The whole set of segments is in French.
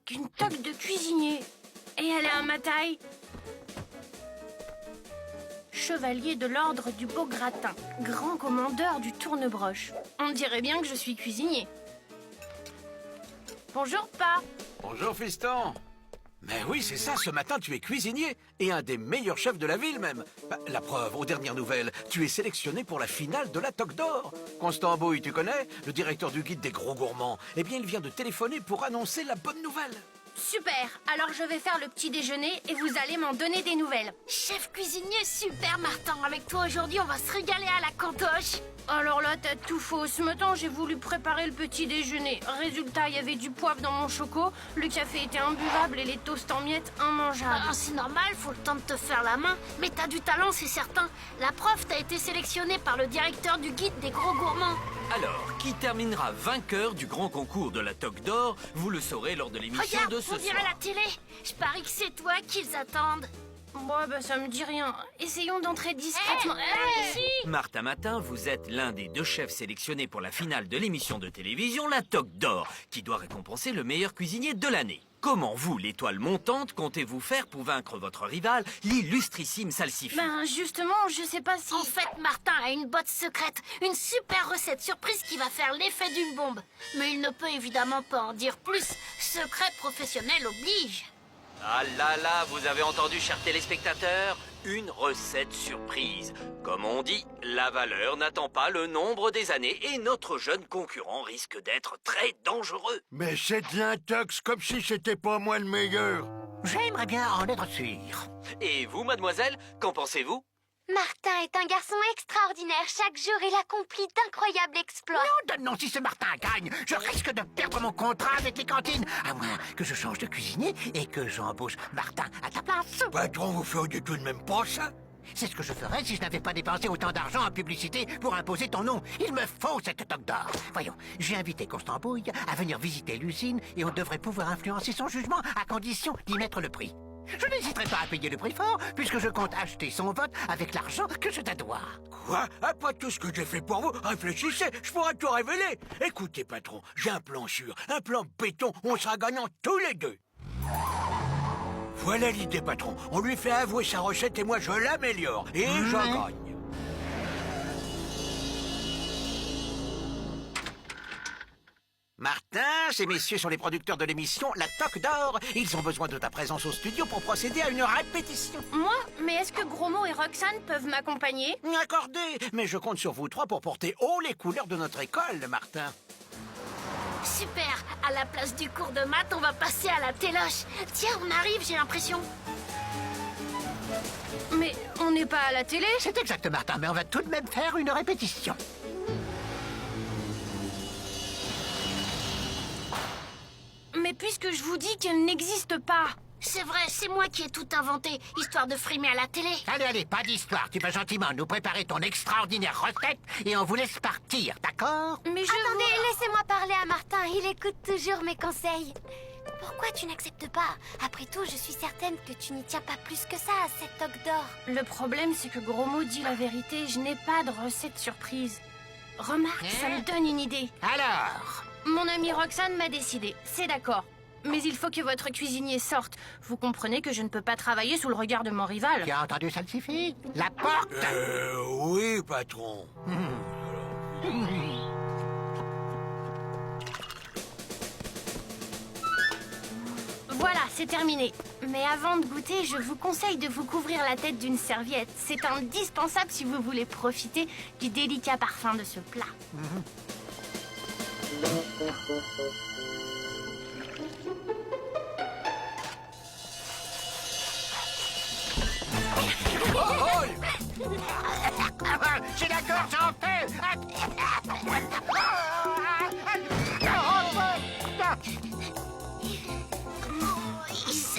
une toque de cuisinier. Et elle est à ma taille. Chevalier de l'ordre du beau gratin, grand commandeur du tournebroche. On dirait bien que je suis cuisinier. Bonjour, Pa. Bonjour, fiston. Mais oui, c'est ça, ce matin, tu es cuisinier. Et un des meilleurs chefs de la ville, même. Bah, la preuve, aux dernières nouvelles, tu es sélectionné pour la finale de la Toque d'Or. Constant Bouille, tu connais? Le directeur du guide des gros gourmands. Eh bien, il vient de téléphoner pour annoncer la bonne nouvelle. Super. Alors je vais faire le petit déjeuner et vous allez m'en donner des nouvelles. Chef cuisinier, super Martin. Avec toi aujourd'hui, on va se régaler à la cantoche. Alors là, t'as tout faux. Ce matin, j'ai voulu préparer le petit déjeuner. Résultat, il y avait du poivre dans mon choco, le café était imbuvable et les toasts en miettes immangeables. Ah, c'est normal, faut le temps de te faire la main. Mais t'as du talent, c'est certain. La preuve, t'as été sélectionné par le directeur du guide des gros gourmands. Alors, qui terminera vainqueur du grand concours de la Toque d'Or? Vous le saurez lors de l'émission Regarde, de ce on dirait soir. la télé. Je parie que c'est toi qu'ils attendent. Bon, bah ça me dit rien. Essayons d'entrer discrètement. Ici. Martin Matin, vous êtes l'un des 2 chefs sélectionnés pour la finale de l'émission de télévision La Toque d'Or, qui doit récompenser le meilleur cuisinier de l'année. Comment vous, l'étoile montante, comptez-vous faire pour vaincre votre rival, l'illustrissime Salsifis? Ben justement, je sais pas si... En fait, Martin a une botte secrète, une super recette surprise qui va faire l'effet d'une bombe. Mais il ne peut évidemment pas en dire plus. Secret professionnel oblige. Ah là là, vous avez entendu, chers téléspectateurs? Une recette surprise. Comme on dit, la valeur n'attend pas le nombre des années et notre jeune concurrent risque d'être très dangereux. Mais c'est de l'intox, comme si c'était pas moi le meilleur. J'aimerais bien en être sûr. Et vous, mademoiselle, qu'en pensez-vous? Martin est un garçon extraordinaire. Chaque jour, il accomplit d'incroyables exploits. Non, si ce Martin gagne, je risque de perdre mon contrat avec les cantines. À moins que je change de cuisinier et que j'embauche Martin à ta place. Patron, vous feriez tout de même pas ça? C'est ce que je ferais si je n'avais pas dépensé autant d'argent en publicité pour imposer ton nom. Il me faut cette toque d'or. Voyons, j'ai invité Constant Bouille à venir visiter l'usine et on devrait pouvoir influencer son jugement à condition d'y mettre le prix. Je n'hésiterai pas à payer le prix fort, puisque je compte acheter son vote avec l'argent que je te dois. Quoi? Après tout ce que j'ai fait pour vous, réfléchissez, je pourrais tout révéler. Écoutez, patron, j'ai un plan sûr, un plan béton, on sera gagnants tous les deux. Voilà l'idée, patron. On lui fait avouer sa recette et moi je l'améliore. Et j'en gagne. Martin, ces messieurs sont les producteurs de l'émission La Toque d'Or. Ils ont besoin de ta présence au studio pour procéder à une répétition. Moi? Mais est-ce que Gromo et Roxane peuvent m'accompagner? Accordé, mais je compte sur vous 3 pour porter haut les couleurs de notre école, Martin. Super. À la place du cours de maths, on va passer à la téloche. Tiens, on arrive, j'ai l'impression. Mais on n'est pas à la télé? C'est exact, Martin, mais on va tout de même faire une répétition. Mais puisque je vous dis qu'elle n'existe pas. C'est vrai, c'est moi qui ai tout inventé, histoire de frimer à la télé. Allez, pas d'histoire. Tu vas gentiment nous préparer ton extraordinaire recette et on vous laisse partir, d'accord? Mais je Attendez, laissez-moi parler à Martin. Il écoute toujours mes conseils. Pourquoi tu n'acceptes pas? Après tout, je suis certaine que tu n'y tiens pas plus que ça à cette toque d'or. Le problème, c'est que Gromo dit la vérité. Je n'ai pas de recette surprise. Remarque, ça me donne une idée. Alors? Mon amie Roxane m'a décidé. C'est d'accord. Mais il faut que votre cuisinier sorte. Vous comprenez que je ne peux pas travailler sous le regard de mon rival. Tu as entendu, Salsifis? La porte! Oui, patron. Voilà, c'est terminé. Mais avant de goûter, je vous conseille de vous couvrir la tête d'une serviette. C'est indispensable si vous voulez profiter du délicat parfum de ce plat. J'ai la gorge en feu!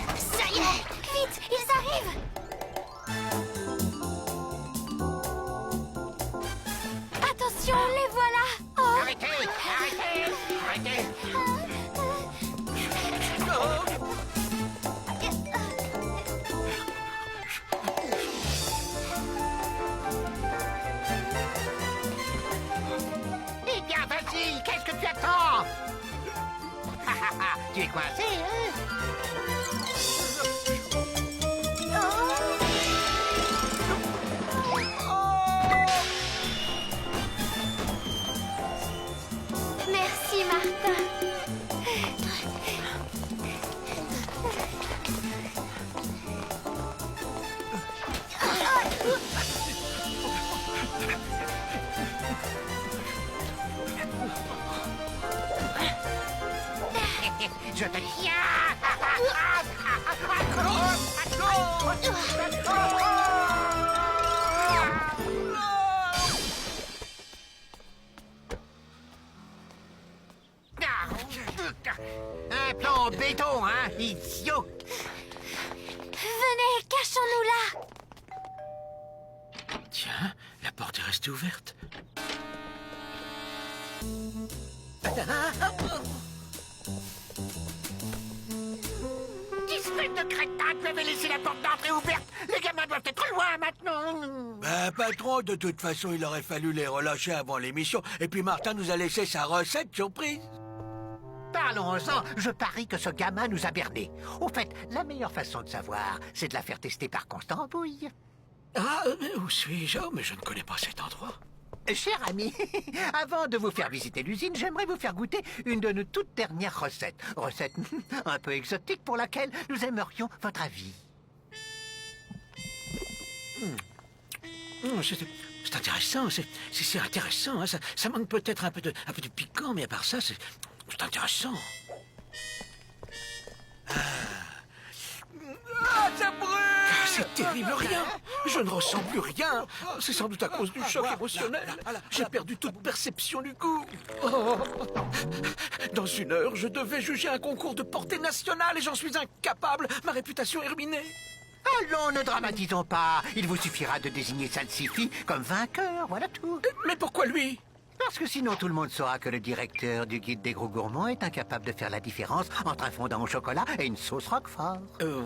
Ça y est. Vite, ils arrivent! Attention, les voilà! Oh, Arrêtez! Tu es coincé, hein? Merci, Martin. Je te tiens. Un plan en béton, hein, idiot. Venez, cachons-nous là. Tiens, la porte est restée ouverte. Espèce de crétin, tu avais laissé la porte d'entrée ouverte. Les gamins doivent être loin maintenant. Ben, patron, de toute façon, il aurait fallu les relâcher avant l'émission. Et puis Martin nous a laissé sa recette surprise. Parlons-en, je parie que ce gamin nous a bernés. Au fait, la meilleure façon de savoir, c'est de la faire tester par Constambouille. Ah, où suis-je? Oh, mais je ne connais pas cet endroit. Cher ami, avant de vous faire visiter l'usine, j'aimerais vous faire goûter une de nos toutes dernières recettes. Recette un peu exotique pour laquelle nous aimerions votre avis. C'est intéressant, c'est intéressant. Hein. Ça manque peut-être un peu de piquant, mais à part ça, c'est intéressant. Ah, ça brûle! C'est terrible, rien. Je ne ressens plus rien. C'est sans doute à cause du choc émotionnel. J'ai perdu toute perception du goût. Oh. Dans 1 heure, je devais juger un concours de portée nationale et j'en suis incapable. Ma réputation est ruinée. Allons, ne dramatisons pas. Il vous suffira de désigner Salsifi comme vainqueur, voilà tout. Mais pourquoi lui? Parce que sinon tout le monde saura que le directeur du guide des gros gourmands est incapable de faire la différence entre un fondant au chocolat et une sauce Roquefort.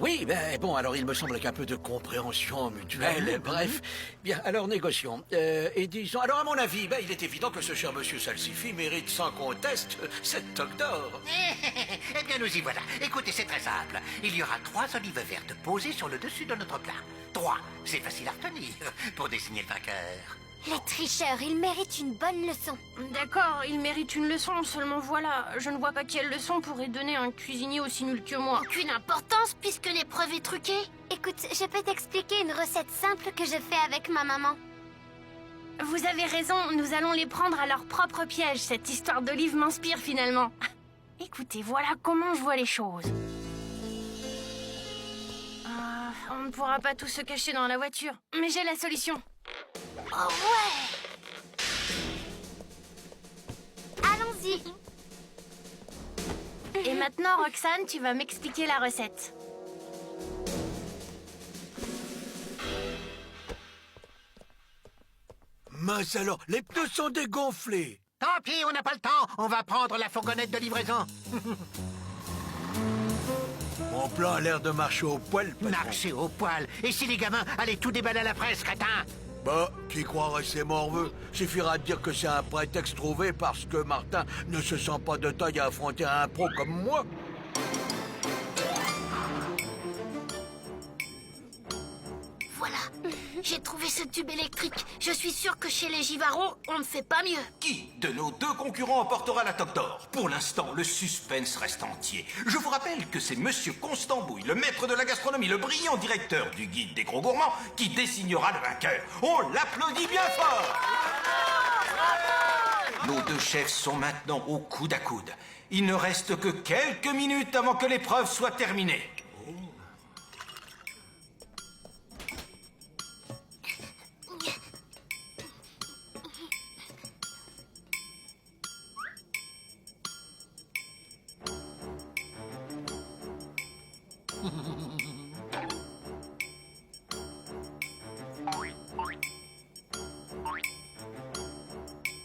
Oui, ben bon, alors il me semble qu'un peu de compréhension mutuelle, bref. Bien, alors négocions. Et disons, alors à mon avis, ben, il est évident que ce cher monsieur Salsifi mérite sans conteste cette toque d'or. Eh bien, nous y voilà. Écoutez, c'est très simple. Il y aura 3 olives vertes posées sur le dessus de notre plat. 3, c'est facile à retenir pour désigner le vainqueur. Les tricheurs, ils méritent une bonne leçon. D'accord, il mérite une leçon, seulement voilà, je ne vois pas quelle leçon pourrait donner un cuisinier aussi nul que moi. Aucune importance puisque l'épreuve est truquée. Écoute, je peux t'expliquer une recette simple que je fais avec ma maman. Vous avez raison, nous allons les prendre à leur propre piège. Cette histoire d'olive m'inspire finalement. Écoutez, voilà comment je vois les choses. On ne pourra pas tous se cacher dans la voiture, mais j'ai la solution. Oh ouais! Allons-y. Et maintenant, Roxane, tu vas m'expliquer la recette. Mince alors, les pneus sont dégonflés. Tant pis, on n'a pas le temps. On va prendre la fourgonnette de livraison. Mon plan a l'air de marcher au poil, patron. Marcher au poil. Et si les gamins allaient tout déballer à la presse, crétin? Bah, qui croirait ses morveux? Suffira de dire que c'est un prétexte trouvé parce que Martin ne se sent pas de taille à affronter un pro comme moi. Voilà, j'ai trouvé ce tube électrique. Je suis sûr que chez les Givarons, on ne fait pas mieux. Qui de nos 2 concurrents emportera la toque d'or? Pour l'instant, le suspense reste entier. Je vous rappelle que c'est Monsieur Constambouille, le maître de la gastronomie, le brillant directeur du guide des gros gourmands, qui désignera le vainqueur. On l'applaudit bien fort! Nos 2 chefs sont maintenant au coude à coude. Il ne reste que quelques minutes avant que l'épreuve soit terminée.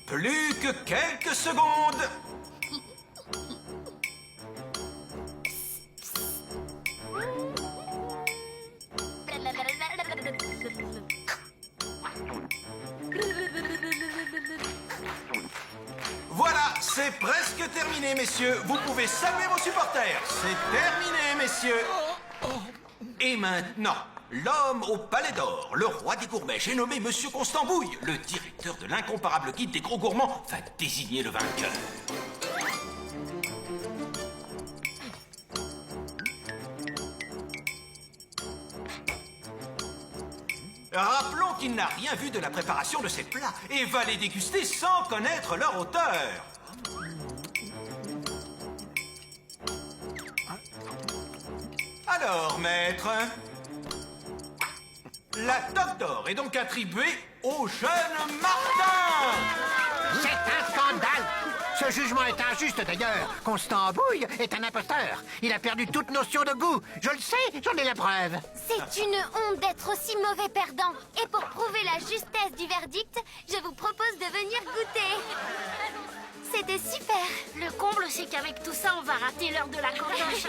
Plus que quelques secondes. Voilà, C'est presque terminé, messieurs. Vous pouvez saluer vos supporters. C'est terminé, messieurs. Et maintenant, l'homme au palais d'or, le roi des gourmets, j'ai nommé Monsieur Constambouille, le directeur de l'incomparable guide des gros gourmands, va désigner le vainqueur. Rappelons qu'il n'a rien vu de la préparation de ces plats et va les déguster sans connaître leur auteur. Alors, maître, la toque d'or est donc attribuée au jeune Martin. C'est un scandale! Ce jugement est injuste d'ailleurs. Constambouille est un imposteur. Il a perdu toute notion de goût. Je le sais, j'en ai la preuve. C'est une honte d'être aussi mauvais perdant. Et pour prouver la justesse du verdict, je vous propose de venir goûter. C'était super. Le comble, c'est qu'avec tout ça, on va rater l'heure de la cantoche.